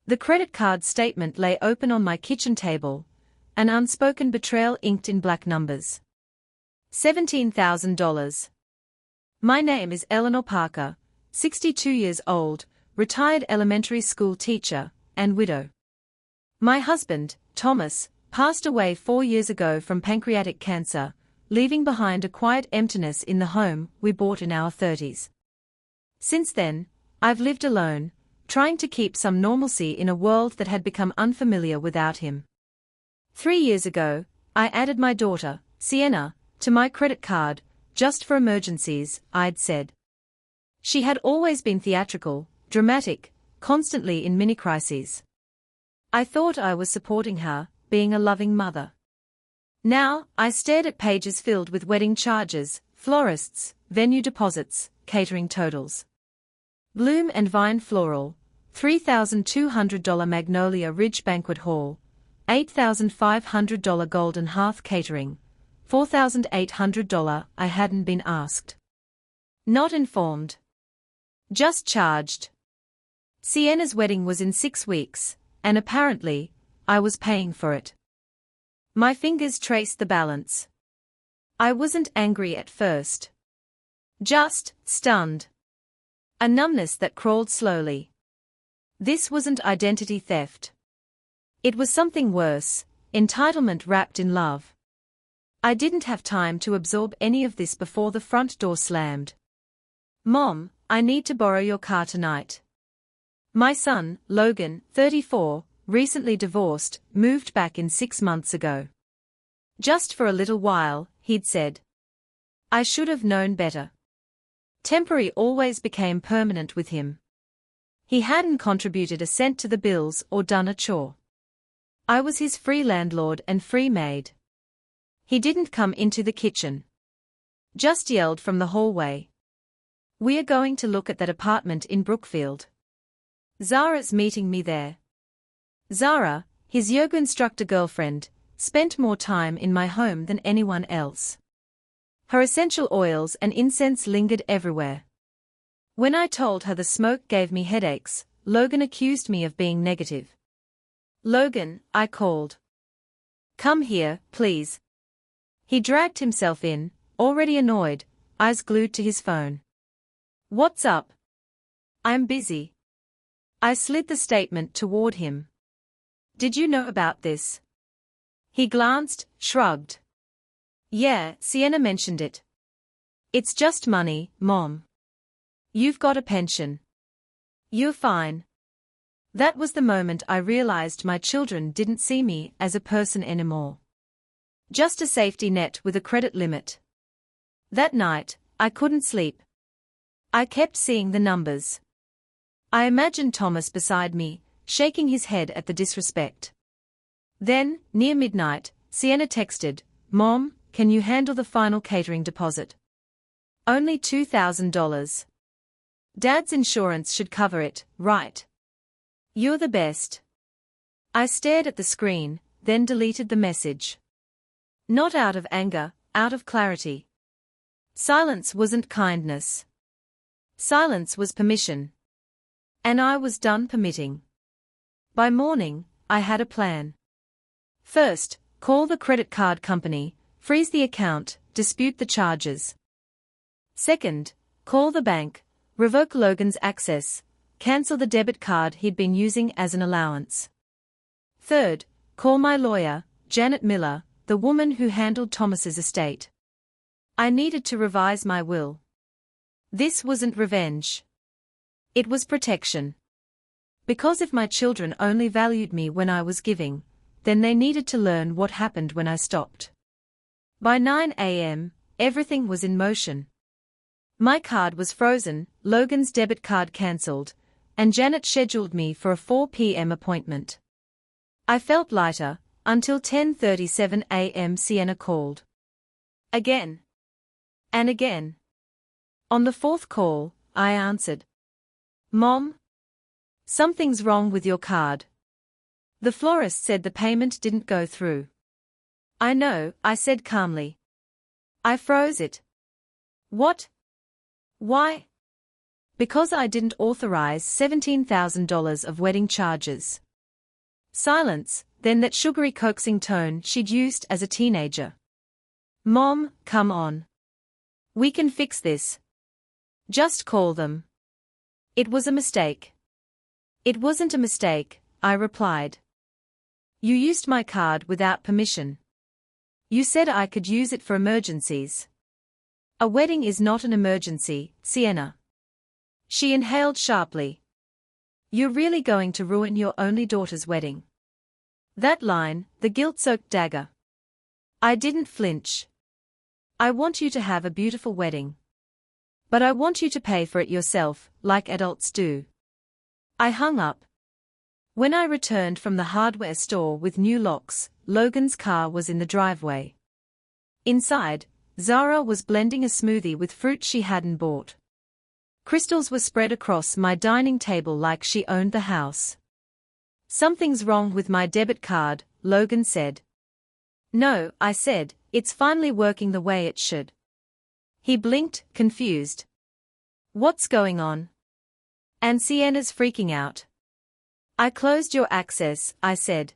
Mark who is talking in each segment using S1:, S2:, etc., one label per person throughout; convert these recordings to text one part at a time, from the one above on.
S1: The credit card statement lay open on my kitchen table, an unspoken betrayal inked in black numbers. $17,000. My name is Eleanor Parker, 62 years old, retired elementary school teacher, and widow. My husband, Thomas, passed away 4 years ago from pancreatic cancer, leaving behind a quiet emptiness in the home we bought in our 30s. Since then, I've lived alone, trying to keep some normalcy in a world that had become unfamiliar without him. 3 years ago, I added my daughter, Sienna, to my credit card, just for emergencies, I'd said. She had always been theatrical, dramatic, constantly in mini-crises. I thought I was supporting her, being a loving mother. Now, I stared at pages filled with wedding charges, florists, venue deposits, catering totals. Bloom and Vine Floral, $3,200 Magnolia Ridge Banquet Hall, $8,500 Golden Hearth Catering, $4,800 I hadn't been asked. Not informed. Just charged. Sienna's wedding was in 6 weeks, and apparently, I was paying for it. My fingers traced the balance. I wasn't angry at first. Just stunned. A numbness that crawled slowly. This wasn't identity theft. It was something worse, entitlement wrapped in love. I didn't have time to absorb any of this before the front door slammed. Mom, I need to borrow your car tonight. My son, Logan, 34, recently divorced, moved back in 6 months ago. Just for a little while, he'd said. I should have known better. Temporary always became permanent with him. He hadn't contributed a cent to the bills or done a chore. I was his free landlord and free maid. He didn't come into the kitchen. Just yelled from the hallway. We're going to look at that apartment in Brookfield. Zara's meeting me there. Zara, his yoga instructor girlfriend, spent more time in my home than anyone else. Her essential oils and incense lingered everywhere. When I told her the smoke gave me headaches, Logan accused me of being negative. Logan, I called. Come here, please. He dragged himself in, already annoyed, eyes glued to his phone. What's up? I'm busy. I slid the statement toward him. Did you know about this? He glanced, shrugged. Yeah, Sienna mentioned it. It's just money, Mom. You've got a pension. You're fine. That was the moment I realized my children didn't see me as a person anymore. Just a safety net with a credit limit. That night, I couldn't sleep. I kept seeing the numbers. I imagined Thomas beside me, shaking his head at the disrespect. Then, near midnight, Sienna texted, Mom, can you handle the final catering deposit? Only $2,000. Dad's insurance should cover it, right? You're the best. I stared at the screen, then deleted the message. Not out of anger, out of clarity. Silence wasn't kindness. Silence was permission. And I was done permitting. By morning, I had a plan. First, call the credit card company, freeze the account, dispute the charges. Second, call the bank, revoke Logan's access, cancel the debit card he'd been using as an allowance. Third, call my lawyer, Janet Miller, the woman who handled Thomas's estate. I needed to revise my will. This wasn't revenge. It was protection. Because if my children only valued me when I was giving, then they needed to learn what happened when I stopped. By 9 a.m., everything was in motion. My card was frozen, Logan's debit card cancelled, and Janet scheduled me for a 4 p.m. appointment. I felt lighter, until 10:37 a.m. Sienna called. Again. And again. On the 4th call, I answered. Mom? Something's wrong with your card. The florist said the payment didn't go through. I know, I said calmly. I froze it. What? Why? Because I didn't authorize $17,000 of wedding charges. Silence, then that sugary coaxing tone she'd used as a teenager. Mom, come on. We can fix this. Just call them. It was a mistake. It wasn't a mistake, I replied. You used my card without permission. You said I could use it for emergencies. A wedding is not an emergency, Sienna. She inhaled sharply. You're really going to ruin your only daughter's wedding. That line, the guilt-soaked dagger. I didn't flinch. I want you to have a beautiful wedding. But I want you to pay for it yourself, like adults do. I hung up. When I returned from the hardware store with new locks, Logan's car was in the driveway. Inside, Zara was blending a smoothie with fruit she hadn't bought. Crystals were spread across my dining table like she owned the house. Something's wrong with my debit card, Logan said. No, I said, it's finally working the way it should. He blinked, confused. What's going on? And Sienna's freaking out. I closed your access, I said.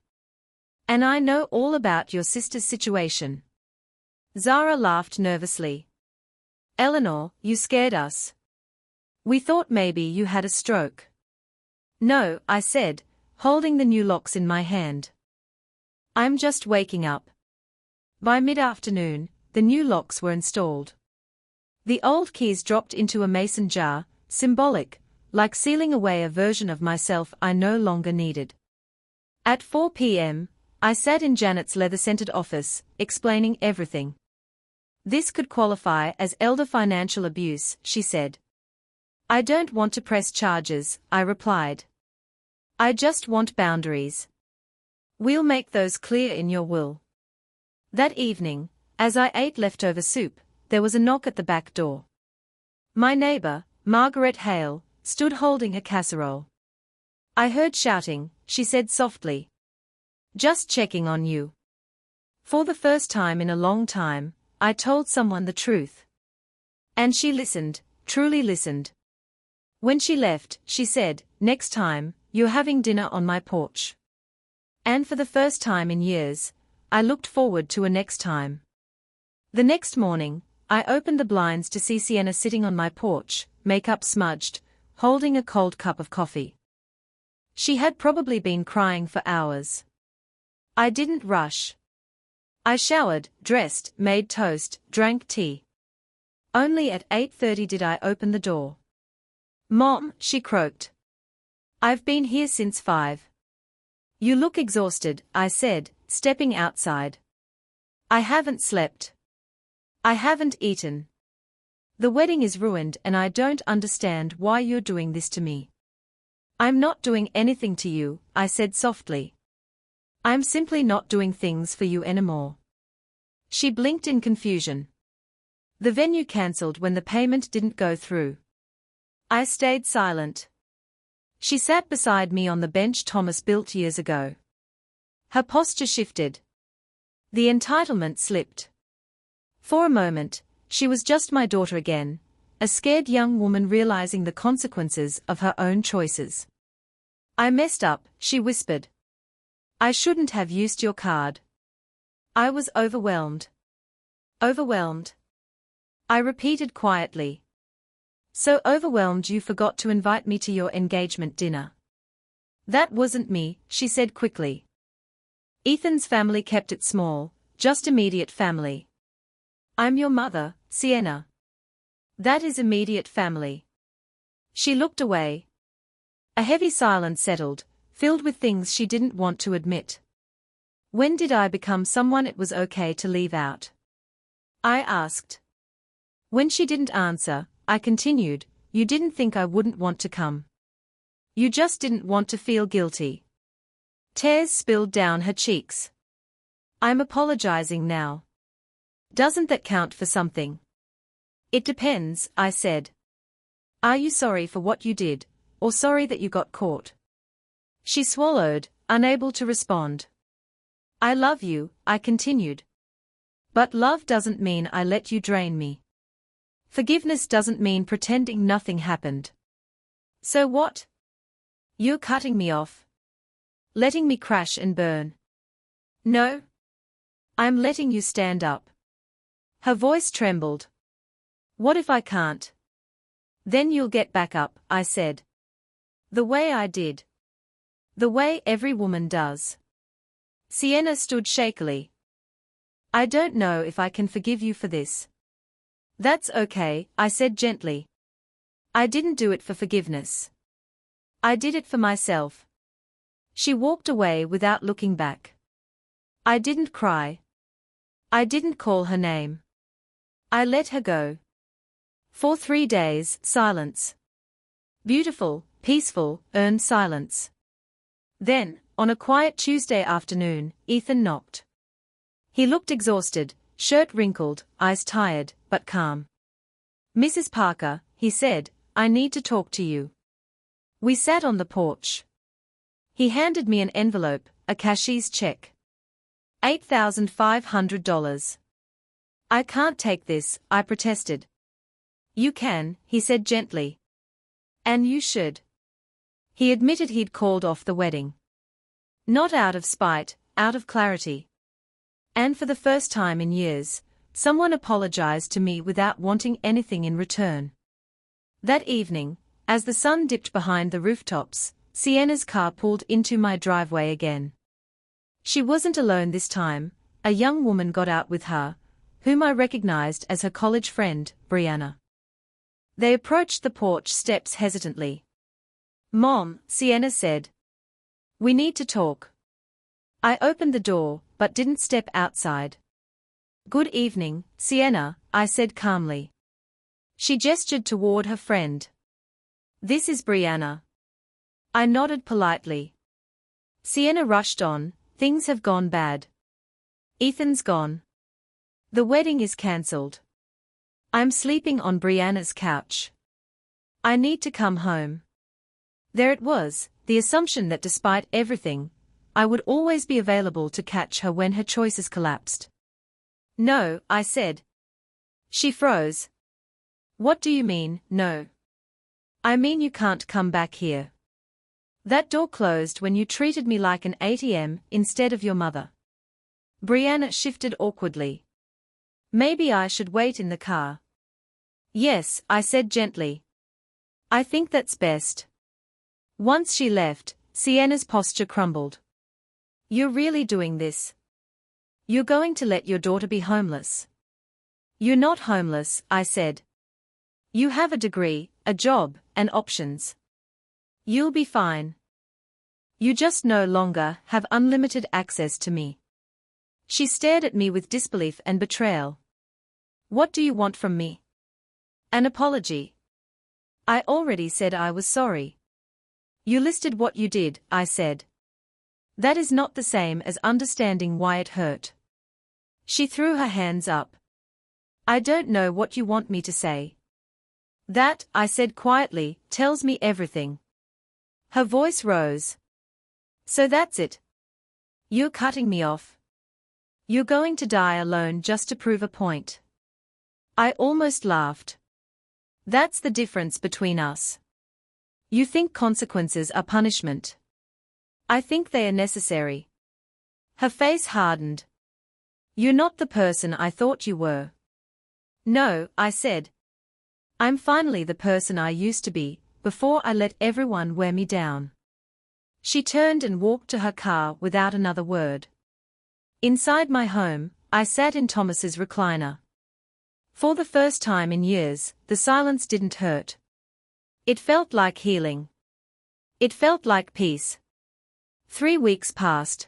S1: And I know all about your sister's situation. Zara laughed nervously. Eleanor, you scared us. We thought maybe you had a stroke. No, I said, holding the new locks in my hand. I'm just waking up. By mid-afternoon, the new locks were installed. The old keys dropped into a mason jar, symbolic, like sealing away a version of myself I no longer needed. At 4 p.m., I sat in Janet's leather-scented office, explaining everything. This could qualify as elder financial abuse, she said. I don't want to press charges, I replied. I just want boundaries. We'll make those clear in your will. That evening, as I ate leftover soup, there was a knock at the back door. My neighbor, Margaret Hale, stood holding a casserole. I heard shouting, she said softly. Just checking on you. For the first time in a long time, I told someone the truth. And she listened, truly listened. When she left, she said, next time, you're having dinner on my porch. And for the first time in years, I looked forward to a next time. The next morning, I opened the blinds to see Sienna sitting on my porch, makeup smudged, holding a cold cup of coffee. She had probably been crying for hours. I didn't rush. I showered, dressed, made toast, drank tea. Only at 8:30 did I open the door. Mom, she croaked. I've been here since 5. You look exhausted, I said, stepping outside. I haven't slept. I haven't eaten. The wedding is ruined and I don't understand why you're doing this to me. I'm not doing anything to you, I said softly. I'm simply not doing things for you anymore. She blinked in confusion. The venue cancelled when the payment didn't go through. I stayed silent. She sat beside me on the bench Thomas built years ago. Her posture shifted. The entitlement slipped. For a moment, she was just my daughter again, a scared young woman realizing the consequences of her own choices. I messed up, she whispered. I shouldn't have used your card. I was overwhelmed. Overwhelmed. I repeated quietly. So overwhelmed you forgot to invite me to your engagement dinner. That wasn't me, she said quickly. Ethan's family kept it small, just immediate family. I'm your mother, Sienna. That is immediate family. She looked away. A heavy silence settled, filled with things she didn't want to admit. When did I become someone it was okay to leave out? I asked. When she didn't answer, I continued, you didn't think I wouldn't want to come. You just didn't want to feel guilty. Tears spilled down her cheeks. I'm apologizing now. Doesn't that count for something? It depends, I said. Are you sorry for what you did, or sorry that you got caught? She swallowed, unable to respond. I love you, I continued. But love doesn't mean I let you drain me. Forgiveness doesn't mean pretending nothing happened. So what? You're cutting me off? Letting me crash and burn? No. I'm letting you stand up. Her voice trembled. What if I can't? Then you'll get back up, I said. The way I did. The way every woman does. Sienna stood shakily. I don't know if I can forgive you for this. That's okay, I said gently. I didn't do it for forgiveness. I did it for myself. She walked away without looking back. I didn't cry. I didn't call her name. I let her go. For 3 days, silence. Beautiful, peaceful, earned silence. Then, on a quiet Tuesday afternoon, Ethan knocked. He looked exhausted, shirt wrinkled, eyes tired, but calm. Mrs. Parker, he said, I need to talk to you. We sat on the porch. He handed me an envelope, a cashier's check. $8,500. I can't take this, I protested. You can, he said gently. And you should. He admitted he'd called off the wedding. Not out of spite, out of clarity. And for the first time in years, someone apologized to me without wanting anything in return. That evening, as the sun dipped behind the rooftops, Sienna's car pulled into my driveway again. She wasn't alone this time, a young woman got out with her, whom I recognized as her college friend, Brianna. They approached the porch steps hesitantly. Mom, Sienna said. We need to talk. I opened the door, but didn't step outside. Good evening, Sienna, I said calmly. She gestured toward her friend. This is Brianna. I nodded politely. Sienna rushed on, things have gone bad. Ethan's gone. The wedding is cancelled. I'm sleeping on Brianna's couch. I need to come home. There it was, the assumption that despite everything, I would always be available to catch her when her choices collapsed. No, I said. She froze. What do you mean, no? I mean you can't come back here. That door closed when you treated me like an ATM instead of your mother. Brianna shifted awkwardly. Maybe I should wait in the car. Yes, I said gently. I think that's best. Once she left, Sienna's posture crumbled. You're really doing this? You're going to let your daughter be homeless? You're not homeless, I said. You have a degree, a job, and options. You'll be fine. You just no longer have unlimited access to me. She stared at me with disbelief and betrayal. What do you want from me? An apology. I already said I was sorry. You listed what you did, I said. That is not the same as understanding why it hurt. She threw her hands up. I don't know what you want me to say. That, I said quietly, tells me everything. Her voice rose. So that's it. You're cutting me off. You're going to die alone just to prove a point. I almost laughed. That's the difference between us. You think consequences are punishment. I think they are necessary. Her face hardened. You're not the person I thought you were. No, I said. I'm finally the person I used to be, before I let everyone wear me down. She turned and walked to her car without another word. Inside my home, I sat in Thomas's recliner. For the first time in years, the silence didn't hurt. It felt like healing. It felt like peace. 3 weeks passed.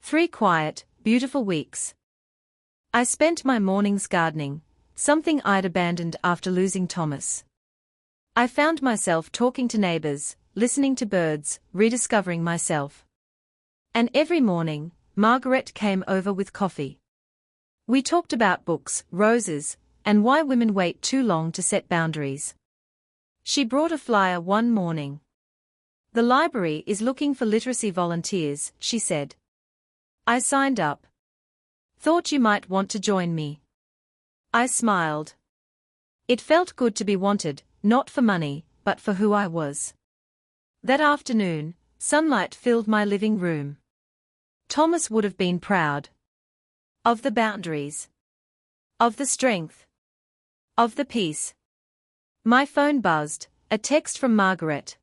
S1: 3 quiet, beautiful weeks. I spent my mornings gardening, something I'd abandoned after losing Thomas. I found myself talking to neighbors, listening to birds, rediscovering myself. And every morning, Margaret came over with coffee. We talked about books, roses, and why women wait too long to set boundaries. She brought a flyer one morning. The library is looking for literacy volunteers, she said. I signed up. Thought you might want to join me. I smiled. It felt good to be wanted, not for money, but for who I was. That afternoon, sunlight filled my living room. Thomas would have been proud. Of the boundaries. Of the strength. Of the peace. My phone buzzed, a text from Margaret.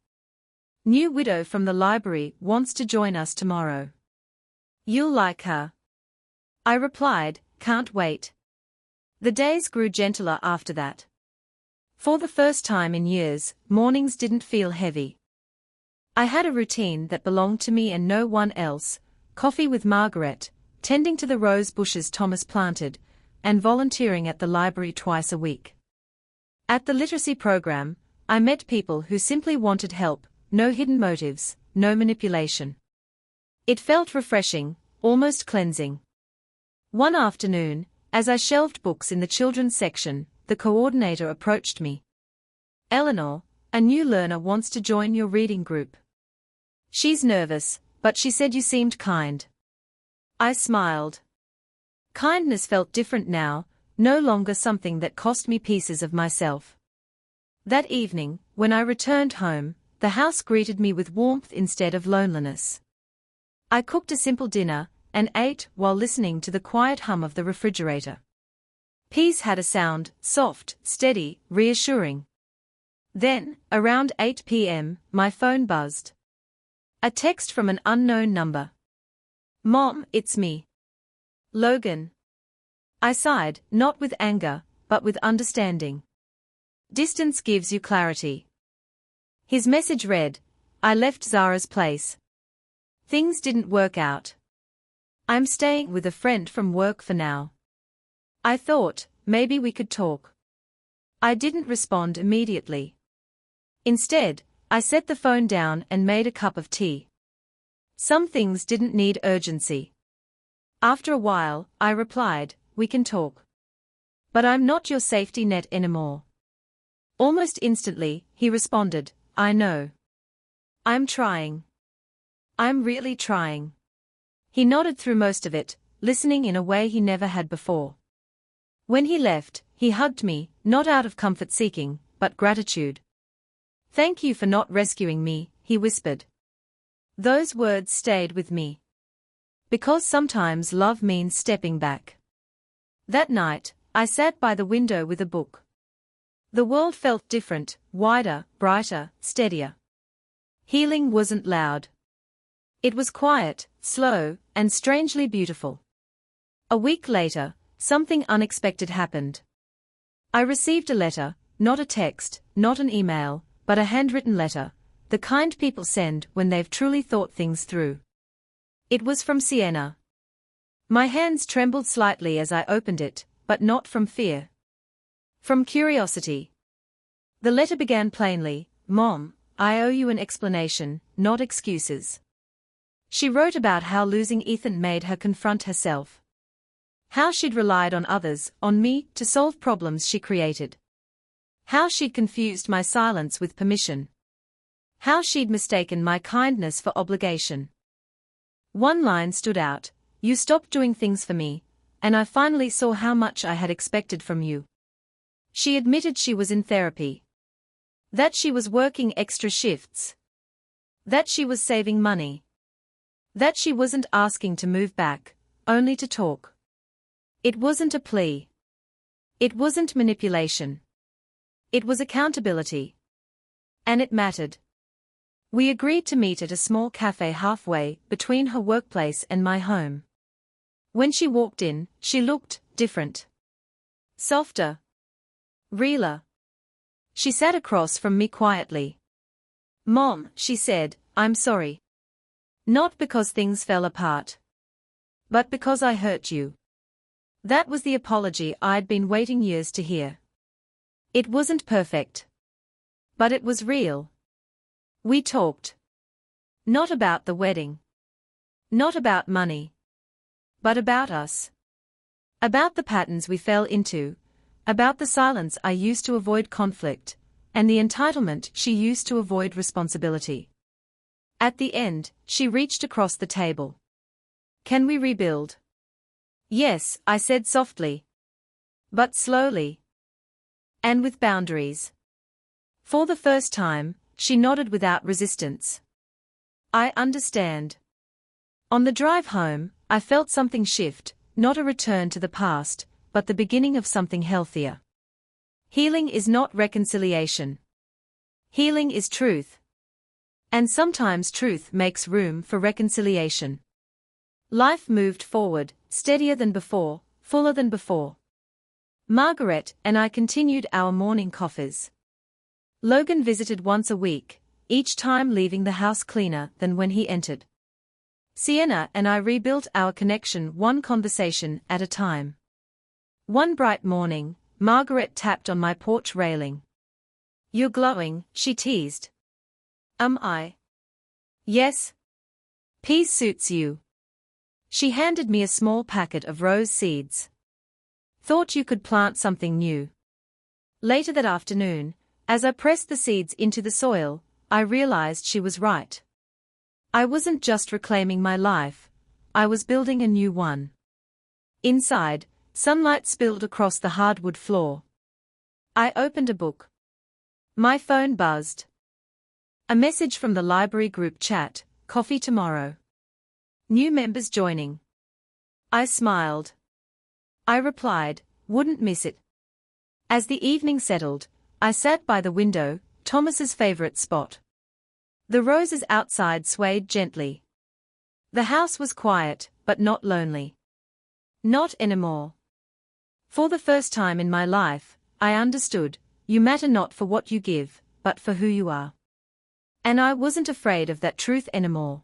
S1: New widow from the library wants to join us tomorrow. You'll like her. I replied, can't wait. The days grew gentler after that. For the first time in years, mornings didn't feel heavy. I had a routine that belonged to me and no one else: coffee with Margaret, tending to the rose bushes Thomas planted, and volunteering at the library twice a week. At the literacy program, I met people who simply wanted help, no hidden motives, no manipulation. It felt refreshing, almost cleansing. One afternoon, as I shelved books in the children's section, the coordinator approached me. Eleanor, a new learner wants to join your reading group. She's nervous, but she said you seemed kind. I smiled. Kindness felt different now, no longer something that cost me pieces of myself. That evening, when I returned home, the house greeted me with warmth instead of loneliness. I cooked a simple dinner, and ate while listening to the quiet hum of the refrigerator. Peas had a sound, soft, steady, reassuring. Then, around 8 p.m., my phone buzzed. A text from an unknown number. Mom, it's me. Logan. I sighed, not with anger, but with understanding. Distance gives you clarity. His message read, I left Zara's place. Things didn't work out. I'm staying with a friend from work for now. I thought, maybe we could talk. I didn't respond immediately. Instead, I set the phone down and made a cup of tea. Some things didn't need urgency. After a while, I replied, we can talk. But I'm not your safety net anymore. Almost instantly, he responded, I know. I'm trying. I'm really trying. He nodded through most of it, listening in a way he never had before. When he left, he hugged me, not out of comfort-seeking, but gratitude. Thank you for not rescuing me, he whispered. Those words stayed with me. Because sometimes love means stepping back. That night, I sat by the window with a book. The world felt different, wider, brighter, steadier. Healing wasn't loud. It was quiet, slow, and strangely beautiful. A week later, something unexpected happened. I received a letter, not a text, not an email, but a handwritten letter, the kind people send when they've truly thought things through. It was from Sienna. My hands trembled slightly as I opened it, but not from fear. From curiosity. The letter began plainly, Mom, I owe you an explanation, not excuses. She wrote about how losing Ethan made her confront herself. How she'd relied on others, on me, to solve problems she created. How she'd confused my silence with permission. How she'd mistaken my kindness for obligation. One line stood out, you stopped doing things for me, and I finally saw how much I had expected from you. She admitted she was in therapy. That she was working extra shifts. That she was saving money. That she wasn't asking to move back, only to talk. It wasn't a plea. It wasn't manipulation. It was accountability. And it mattered. We agreed to meet at a small cafe halfway between her workplace and my home. When she walked in, she looked different. Softer. Realer. She sat across from me quietly. Mom, she said, I'm sorry. Not because things fell apart. But because I hurt you. That was the apology I'd been waiting years to hear. It wasn't perfect. But it was real. We talked. Not about the wedding. Not about money. But about us. About the patterns we fell into. About the silence I used to avoid conflict, and the entitlement she used to avoid responsibility. At the end, she reached across the table. Can we rebuild? Yes, I said softly. But slowly. And with boundaries. For the first time, she nodded without resistance. I understand. On the drive home, I felt something shift, not a return to the past, but the beginning of something healthier. Healing is not reconciliation. Healing is truth. And sometimes truth makes room for reconciliation. Life moved forward, steadier than before, fuller than before. Margaret and I continued our morning coffees. Logan visited once a week, each time leaving the house cleaner than when he entered. Sienna and I rebuilt our connection one conversation at a time. One bright morning, Margaret tapped on my porch railing. "You're glowing," she teased. "Am I?" "Yes. Peace suits you." She handed me a small packet of rose seeds. "Thought you could plant something new." Later that afternoon, as I pressed the seeds into the soil, I realized she was right. I wasn't just reclaiming my life, I was building a new one. Inside, sunlight spilled across the hardwood floor. I opened a book. My phone buzzed. A message from the library group chat, "Coffee tomorrow. New members joining." I smiled. I replied, "Wouldn't miss it." As the evening settled, I sat by the window, Thomas's favorite spot. The roses outside swayed gently. The house was quiet, but not lonely. Not anymore. For the first time in my life, I understood, you matter not for what you give, but for who you are. And I wasn't afraid of that truth anymore.